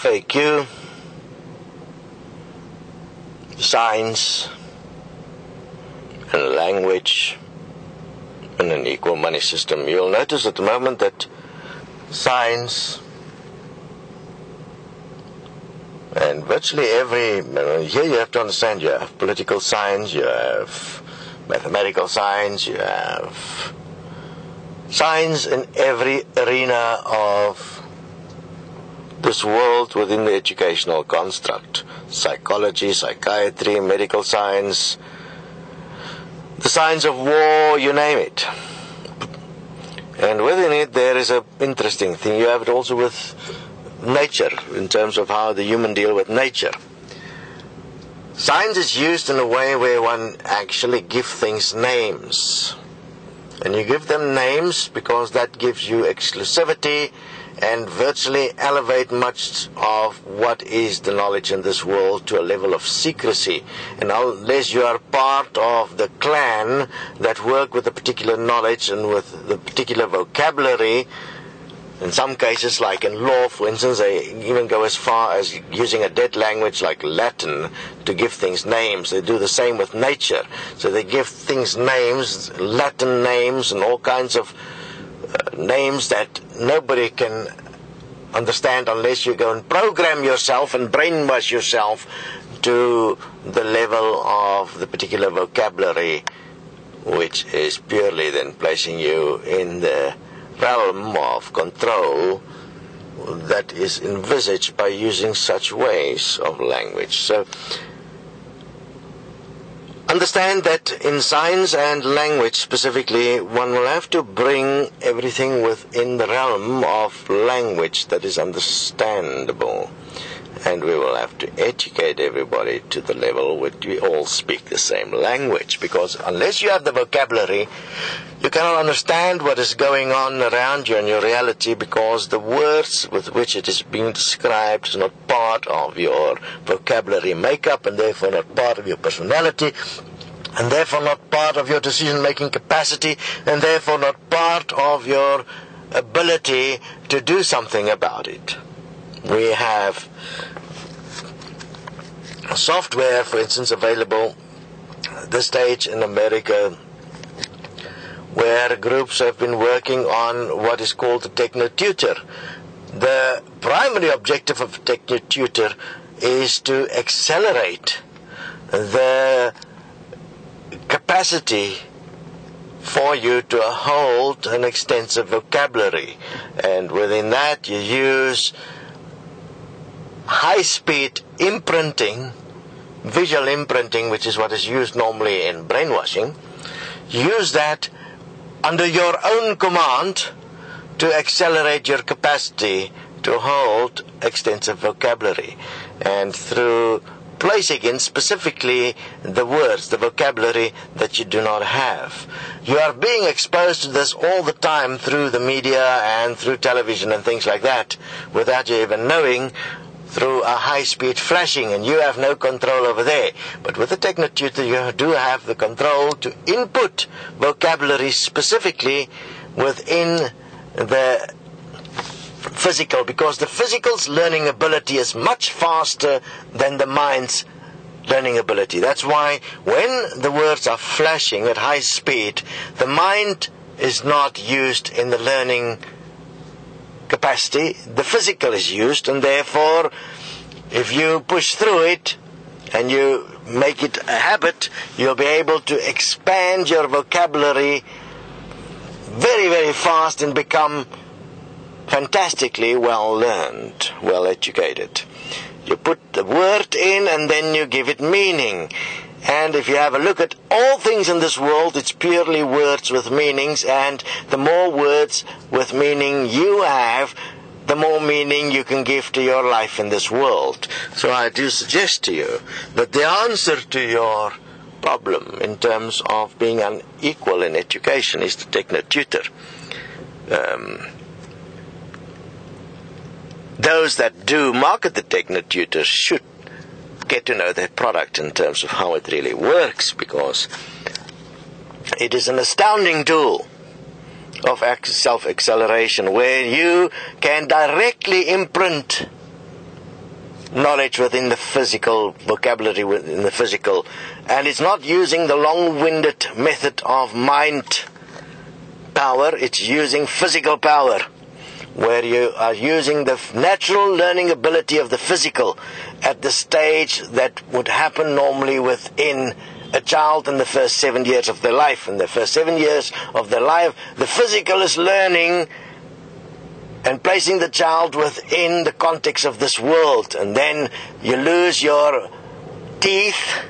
FAQ, science, and language, and an equal money system. You'll notice at the moment that science and virtually every, here you have to understand, you have political science, you have mathematical science, you have science in every arena of this world within the educational construct. Psychology, psychiatry, medical science, the science of war, you name it. And within it there is an interesting thing. You have it also with nature, in terms of how the human deal with nature. Science is used in a way where one actually gives things names. And you give them names because that gives you exclusivity and virtually elevate much of what is the knowledge in this world to a level of secrecy. And unless you are part of the clan that work with a particular knowledge and with the particular vocabulary, in some cases, like in law, for instance, they even go as far as using a dead language like Latin to give things names. They do the same with nature. So they give things names, Latin names, and all kinds of names that nobody can understand unless you go and program yourself and brainwash yourself to the level of the particular vocabulary, which is purely then placing you in the realm of control that is envisaged by using such ways of language. So understand that in science and language specifically, one will have to bring everything within the realm of language that is understandable. And we will have to educate everybody to the level where we all speak the same language. Because unless you have the vocabulary, you cannot understand what is going on around you in your reality, because the words with which it is being described is not part of your vocabulary makeup, and therefore not part of your personality, and therefore not part of your decision-making capacity, and therefore not part of your ability to do something about it. We have software, for instance, available at this stage in America, where groups have been working on what is called the techno-tutor. The primary objective of a techno-tutor is to accelerate the capacity for you to hold an extensive vocabulary. And within that you use high-speed imprinting, visual imprinting, which is what is used normally in brainwashing. Use that under your own command to accelerate your capacity to hold extensive vocabulary. And through placing in specifically the words, the vocabulary that you do not have. You are being exposed to this all the time through the media and through television and things like that, without you even knowing, through a high-speed flashing, and you have no control over there. But with the techno-tutor, you do have the control to input vocabulary specifically within the physical, because the physical's learning ability is much faster than the mind's learning ability. That's why when the words are flashing at high speed, the mind is not used in the learning capacity, the physical is used, and therefore if you push through it and you make it a habit, you'll be able to expand your vocabulary very, very fast and become fantastically well learned, well educated. You put the word in and then you give it meaning. And if you have a look at all things in this world, it's purely words with meanings, and the more words with meaning you have, the more meaning you can give to your life in this world. So I do suggest to you that the answer to your problem in terms of being unequal in education is to take a tutor. Those that do market the techno-tutors should get to know their product in terms of how it really works, because it is an astounding tool of self-acceleration where you can directly imprint knowledge within the physical, vocabulary within the physical. And it's not using the long-winded method of mind power, it's using physical power, where you are using the natural learning ability of the physical at the stage that would happen normally within a child in the first 7 years of their life. In the first 7 years of their life, the physical is learning and placing the child within the context of this world. And then you lose your teeth,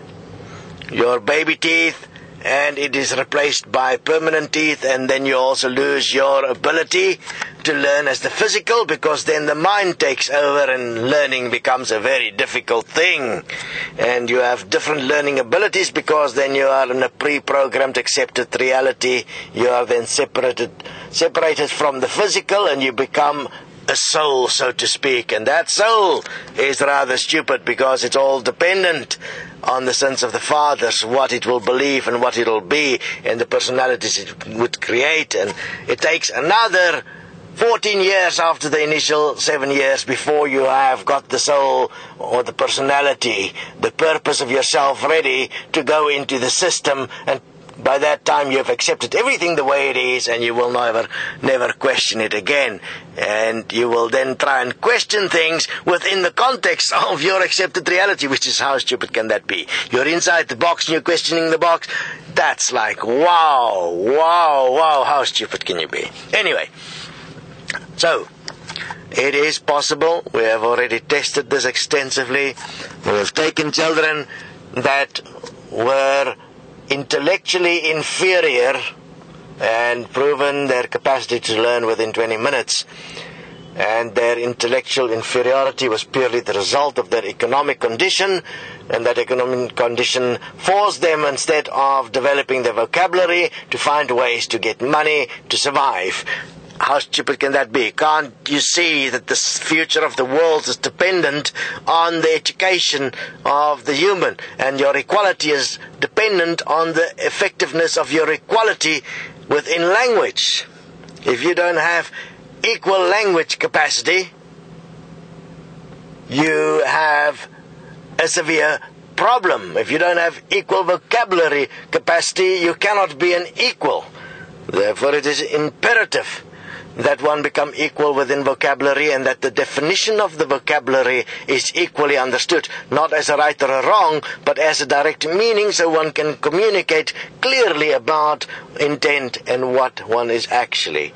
your baby teeth, and it is replaced by permanent teeth, and then you also lose your ability to learn as the physical, because then the mind takes over and learning becomes a very difficult thing. And you have different learning abilities because then you are in a pre-programmed accepted reality. You are then separated from the physical, and you become a soul, so to speak. And that soul is rather stupid because it's all dependent on the sins of the fathers, what it will believe and what it will be, and the personalities it would create. And it takes another 14 years after the initial 7 years before you have got the soul or the personality, the purpose of yourself ready to go into the system. And by that time you have accepted everything the way it is, and you will never question it again. And you will then try and question things within the context of your accepted reality, which is, how stupid can that be? You're inside the box and you're questioning the box. That's like, wow, how stupid can you be? Anyway, so it is possible. We have already tested this extensively. We have taken children that were intellectually inferior and proven their capacity to learn within 20 minutes. And their intellectual inferiority was purely the result of their economic condition, and that economic condition forced them, instead of developing their vocabulary, to find ways to get money to survive. How stupid can that be? Can't you see that the future of the world is dependent on the education of the human, and your equality is dependent on the effectiveness of your equality within language? If you don't have equal language capacity, you have a severe problem. If you don't have equal vocabulary capacity, you cannot be an equal. Therefore, it is imperative that one become equal within vocabulary, and that the definition of the vocabulary is equally understood, not as a right or a wrong, but as a direct meaning, so one can communicate clearly about intent and what one is actually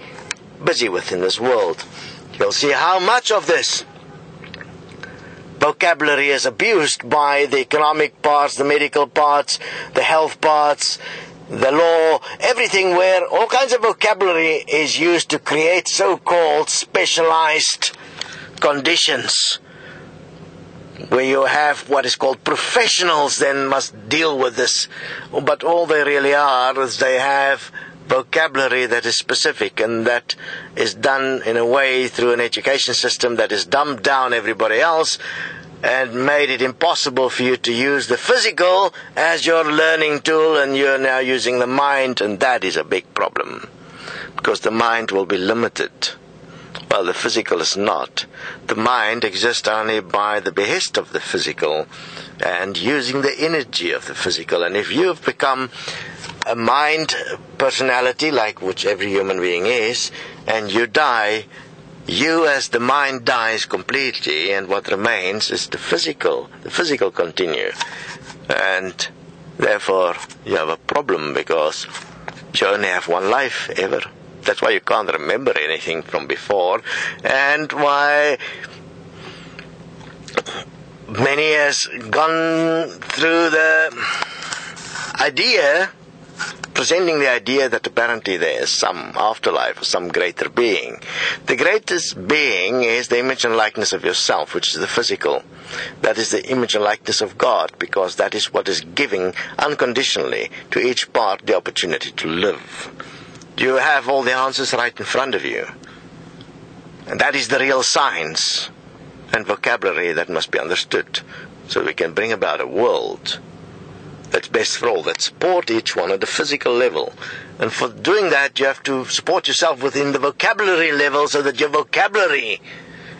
busy with in this world. You'll see how much of this vocabulary is abused by the economic parts, the medical parts, the health parts, the law, everything, where all kinds of vocabulary is used to create so-called specialized conditions, where you have what is called professionals then must deal with this. But all they really are is they have vocabulary that is specific, and that is done in a way through an education system that has dumbed down everybody else and made it impossible for you to use the physical as your learning tool, and you're now using the mind, and that is a big problem, because the mind will be limited, while the physical is not. The mind exists only by the behest of the physical and using the energy of the physical. And if you've become a mind personality, like which every human being is, and you die, you as the mind dies completely, and what remains is the physical. The physical continue. And therefore you have a problem, because you only have one life ever. That's why you can't remember anything from before, and why many has gone through the idea, presenting the idea that apparently there is some afterlife or some greater being. The greatest being is the image and likeness of yourself, which is the physical. That is the image and likeness of God, because that is what is giving unconditionally to each part the opportunity to live. You have all the answers right in front of you. And that is the real science and vocabulary that must be understood, so we can bring about a world that's best for all, that support each one at the physical level. And for doing that, you have to support yourself within the vocabulary level, so that your vocabulary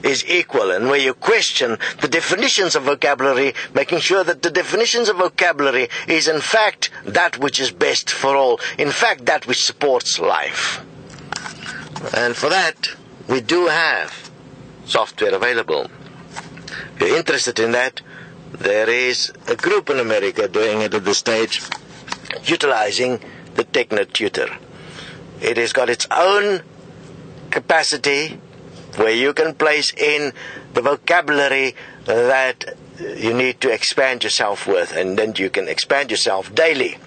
is equal, and where you question the definitions of vocabulary, making sure that the definitions of vocabulary is in fact that which is best for all, in fact that which supports life. And for that, we do have software available. If you're interested in that, there is a group in America doing it at this stage, utilizing the Techno-Tutor. It has got its own capacity where you can place in the vocabulary that you need to expand yourself with, and then you can expand yourself daily.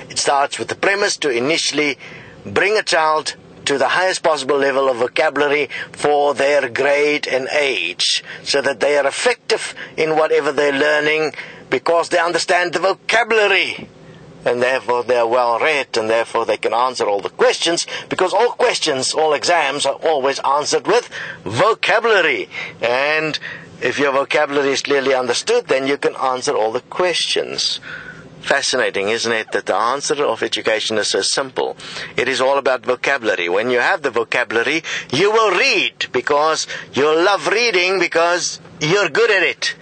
It starts with the premise to initially bring a child to the highest possible level of vocabulary for their grade and age, so that they are effective in whatever they're learning because they understand the vocabulary, and therefore they are well read, and therefore they can answer all the questions, because all questions, all exams are always answered with vocabulary. And if your vocabulary is clearly understood, then you can answer all the questions. Fascinating, isn't it, that the answer of education is so simple. It is all about vocabulary. When you have the vocabulary, you will read, because you'll love reading because you're good at it.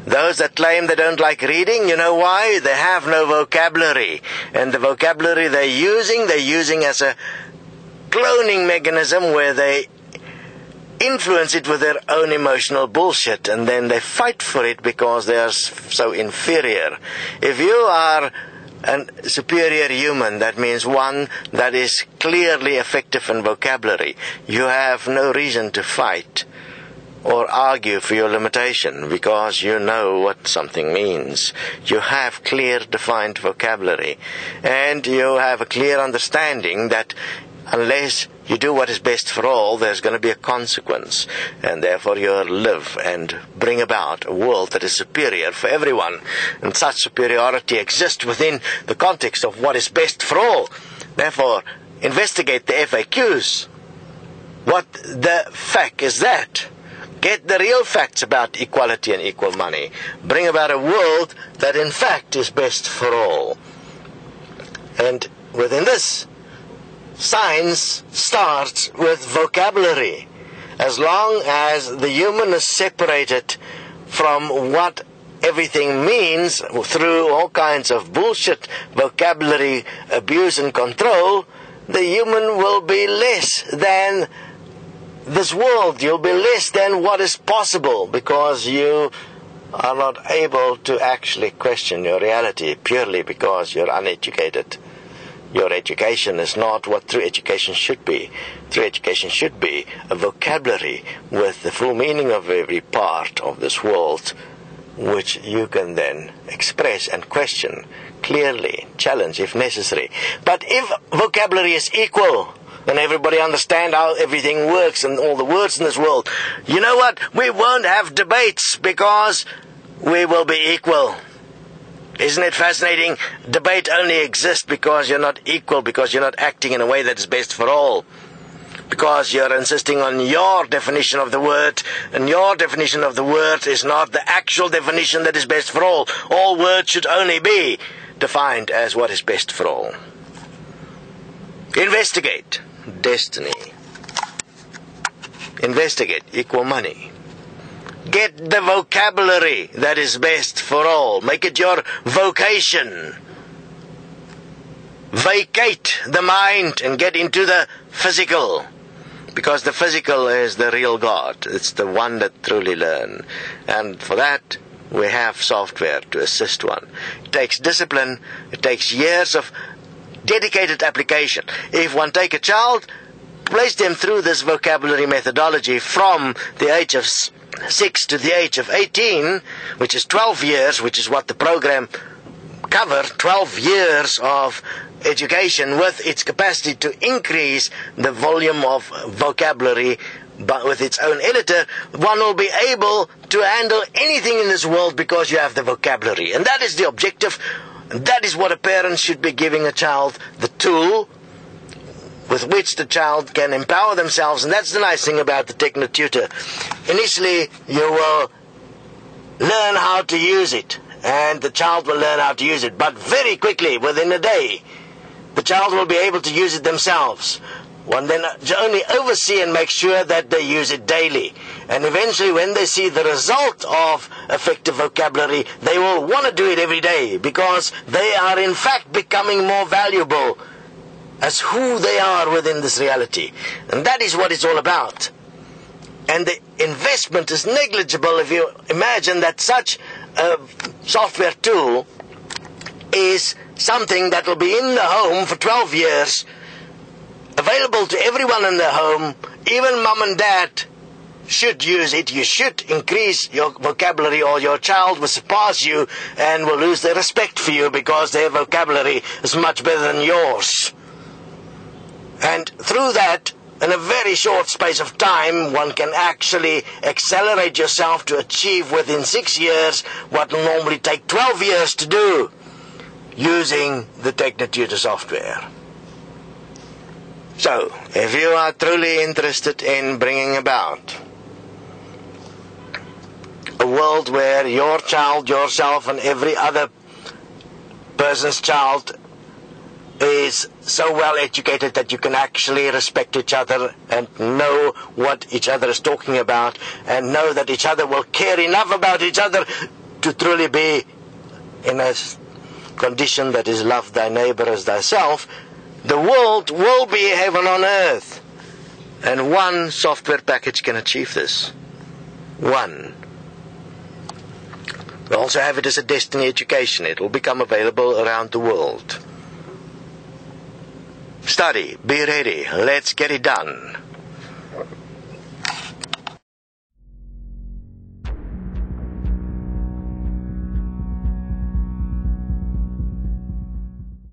Those that claim they don't like reading, you know why? They have no vocabulary. And the vocabulary they're using as a cloning mechanism where they influence it with their own emotional bullshit, and then they fight for it because they are so inferior. If you are a superior human, that means one that is clearly effective in vocabulary, you have no reason to fight or argue for your limitation, because you know what something means. You have clear, defined vocabulary, and you have a clear understanding that unless you do what is best for all, there's going to be a consequence, and therefore you'll live and bring about a world that is superior for everyone. And such superiority exists within the context of what is best for all. Therefore, investigate the FAQs. What the fact is that? Get the real facts about equality and equal money. Bring about a world that in fact is best for all. And within this, science starts with vocabulary. As long as the human is separated from what everything means through all kinds of bullshit, vocabulary, abuse and control, the human will be less than this world. You'll be less than what is possible, because you are not able to actually question your reality purely because you're uneducated. Your education is not what true education should be. True education should be a vocabulary with the full meaning of every part of this world, which you can then express and question clearly, challenge if necessary. But if vocabulary is equal, and everybody understand how everything works and all the words in this world, you know what? We won't have debates, because we will be equal. Isn't it fascinating? Debate only exists because you're not equal, because you're not acting in a way that is best for all. Because you're insisting on your definition of the word, and your definition of the word is not the actual definition that is best for all. All words should only be defined as what is best for all. Investigate destiny. Investigate equal money. Get the vocabulary that is best for all. Make it your vocation. Vacate the mind and get into the physical. Because the physical is the real God. It's the one that truly learns. And for that, we have software to assist one. It takes discipline. It takes years of dedicated application. If one take a child, place them through this vocabulary methodology from the age of 6 to the age of 18, which is 12 years, which is what the program covered, 12 years of education with its capacity to increase the volume of vocabulary but with its own editor, one will be able to handle anything in this world because you have the vocabulary. And that is the objective. That is what a parent should be giving a child, the tool with which the child can empower themselves. And that's the nice thing about the Techno-Tutor. Initially, you will learn how to use it, and the child will learn how to use it. But very quickly, within a day, the child will be able to use it themselves. One then only oversee and make sure that they use it daily. And eventually when they see the result of effective vocabulary, they will want to do it every day, because they are in fact becoming more valuable as who they are within this reality. And that is what it's all about. And the investment is negligible if you imagine that such a software tool is something that will be in the home for 12 years, available to everyone in the home. Even mom and dad should use it. You should increase your vocabulary, or your child will surpass you and will lose their respect for you, because their vocabulary is much better than yours. And through that, in a very short space of time, one can actually accelerate yourself to achieve within 6 years what will normally take 12 years to do, using the Technotutor software. So, if you are truly interested in bringing about a world where your child, yourself, and every other person's child is so well educated that you can actually respect each other and know what each other is talking about, and know that each other will care enough about each other to truly be in a condition that is love thy neighbor as thyself, the world will be heaven on earth. And one software package can achieve this. One. We also have it as a Destiny education. It will become available around the world. Study, be ready, let's get it done.